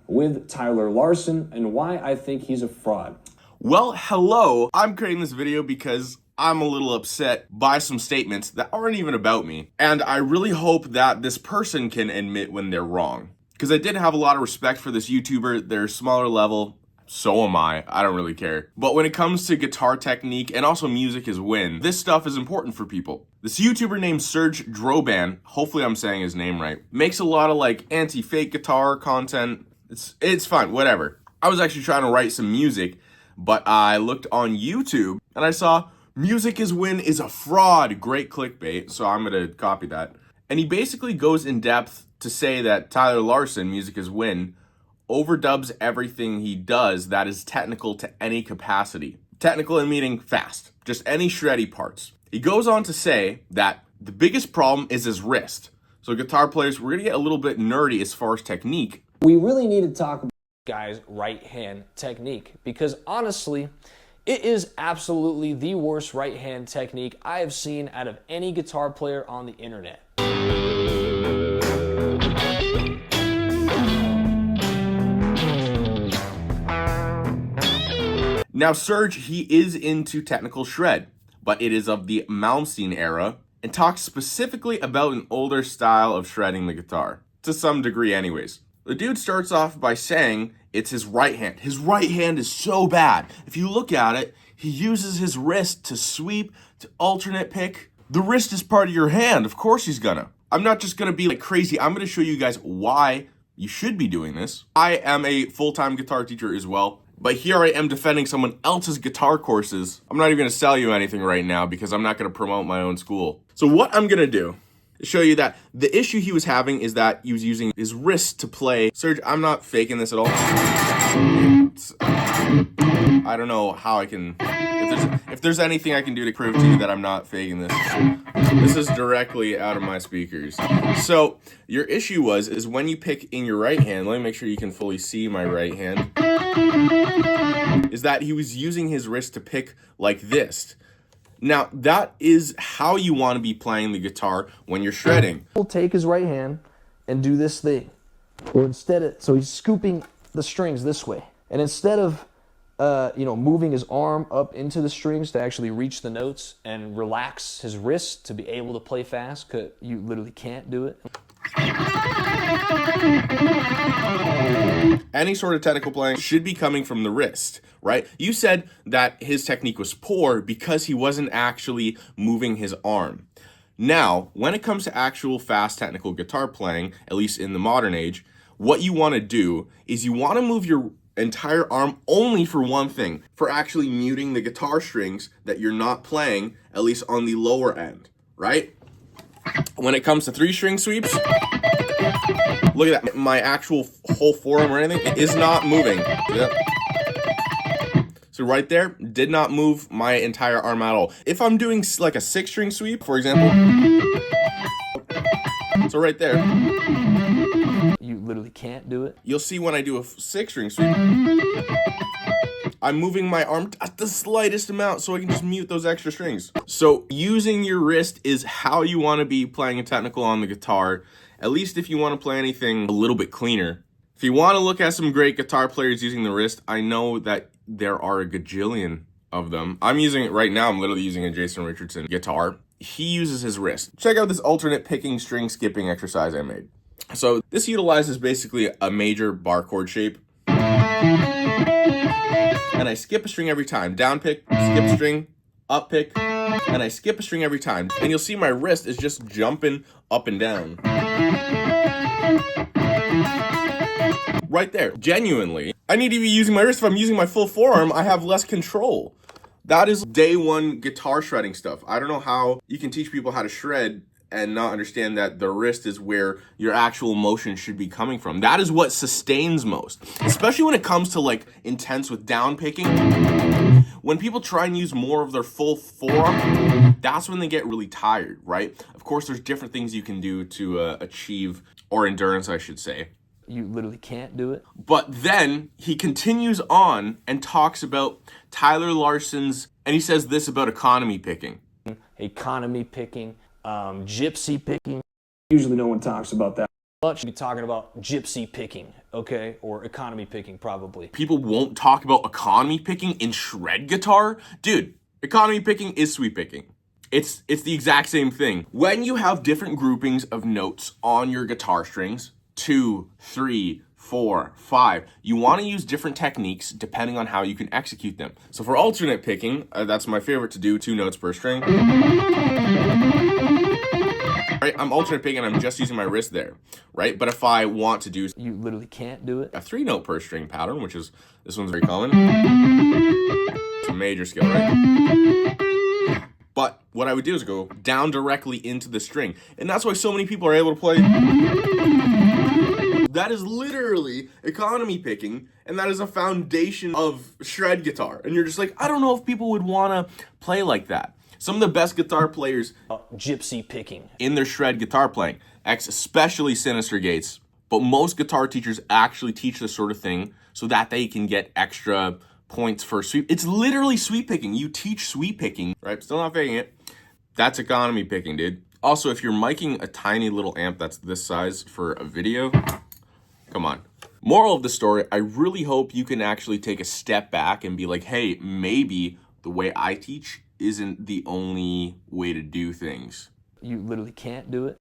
with Tyler Larson and why I think he's a fraud. Well, hello. I'm creating this video because I'm a little upset by some statements that aren't even about me. And I really hope that this person can admit when they're wrong. Because I did have a lot of respect for this YouTuber. They're smaller level. So am I. I don't really care. But when it comes to guitar technique and also music is win, this stuff is important for people. This YouTuber named Serge Droban, hopefully I'm saying his name right, makes a lot of like anti-fake guitar content. It's fine, whatever. I was actually trying to write some music, but I looked on YouTube and I saw music is win is a fraud. Great clickbait, so I'm gonna copy that. And he basically goes in depth to say that Tyler Larson, music is win, overdubs everything he does that is technical to any capacity. Technical in meaning fast, just any shreddy parts. He goes on to say that the biggest problem is his wrist. So guitar players, we're gonna get a little bit nerdy as far as technique. We really need to talk about guys' right hand technique because honestly, it is absolutely the worst right hand technique I have seen out of any guitar player on the internet. Now, Serge, he is into technical shred, but it is of the Malmsteen era and talks specifically about an older style of shredding the guitar, to some degree anyways. The dude starts off by saying it's his right hand. His right hand is so bad. If you look at it, he uses his wrist to sweep, to alternate pick. The wrist is part of your hand. Of course he's gonna. I'm not just gonna be like crazy. I'm gonna show you guys why you should be doing this. I am a full-time guitar teacher as well. But here I am defending someone else's guitar courses. I'm not even gonna sell you anything right now because I'm not gonna promote my own school. So what I'm gonna do is show you that the issue he was having is that he was using his wrist to play. Serge, I'm not faking this at all. I don't know how I can, if there's anything I can do to prove to you that I'm not faking this. This is directly out of my speakers. So your issue is when you pick in your right hand, let me make sure you can fully see my right hand, is that he was using his wrist to pick like this. Now, that is how you want to be playing the guitar when you're shredding. He'll take his right hand and do this thing. Or instead of, so he's scooping the strings this way. And instead of, moving his arm up into the strings to actually reach the notes and relax his wrist to be able to play fast, because you literally can't do it. Any sort of technical playing should be coming from the wrist, right? You said that his technique was poor because he wasn't actually moving his arm. Now, when it comes to actual fast technical guitar playing, at least in the modern age, what you want to do is you want to move your entire arm only for one thing, for actually muting the guitar strings that you're not playing, at least on the lower end, right? When it comes to 3-string sweeps, look at that. My actual whole forearm or anything, it is not moving. Yep. So right there, did not move my entire arm at all. If I'm doing like a 6-string sweep, for example, so right there, you literally can't do it. You'll see when I do a 6-string sweep, I'm moving my arm at the slightest amount so I can just mute those extra strings. So using your wrist is how you want to be playing a technical on the guitar, at least if you want to play anything a little bit cleaner. If you want to look at some great guitar players using the wrist, I know that there are a gajillion of them. I'm using it right now. I'm literally using a Jason Richardson guitar. He uses his wrist. Check out this alternate picking string skipping exercise I made. So this utilizes basically a major bar chord shape. And I skip a string every time. Down pick, skip a string, up pick, and I skip a string every time. And you'll see my wrist is just jumping up and down. Right there. Genuinely, I need to be using my wrist. If I'm using my full forearm, I have less control. That is day one guitar shredding stuff. I don't know how you can teach people how to shred and not understand that the wrist is where your actual motion should be coming from. That is what sustains most, especially when it comes to like intense with down picking. When people try and use more of their full forearm, that's when they get really tired, right? Of course, there's different things you can do to achieve, or endurance, I should say. You literally can't do it. But then he continues on and talks about Tyler Larson's, and he says this about economy picking. Economy picking, gypsy picking. Usually no one talks about that. much be talking about gypsy picking, okay, or economy picking probably. People won't talk about economy picking in shred guitar? Dude, economy picking is sweep picking. It's the exact same thing. When you have different groupings of notes on your guitar strings, 2, 3, 4, 5, you want to use different techniques depending on how you can execute them. So for alternate picking, that's my favorite to do, 2 notes per string. Right, I'm alternate picking and I'm just using my wrist there, right? But if I want to do, You literally can't do it. a 3 note per string pattern, which is, this one's very common. It's a major scale, right? But what I would do is go down directly into the string. And that's why so many people are able to play. That is literally economy picking, and that is a foundation of shred guitar. And you're just like, I don't know if people would want to play like that. Some of the best guitar players Gypsy picking. in their shred guitar playing, especially Sinister Gates, but most guitar teachers actually teach this sort of thing so that they can get extra points for sweep. It's literally sweep picking. You teach sweep picking, right? Still not faking it. That's economy picking, dude. Also, if you're miking a tiny little amp that's this size for a video, come on. Moral of the story, I really hope you can actually take a step back and be like, hey, maybe the way I teach isn't the only way to do things. You literally can't do it.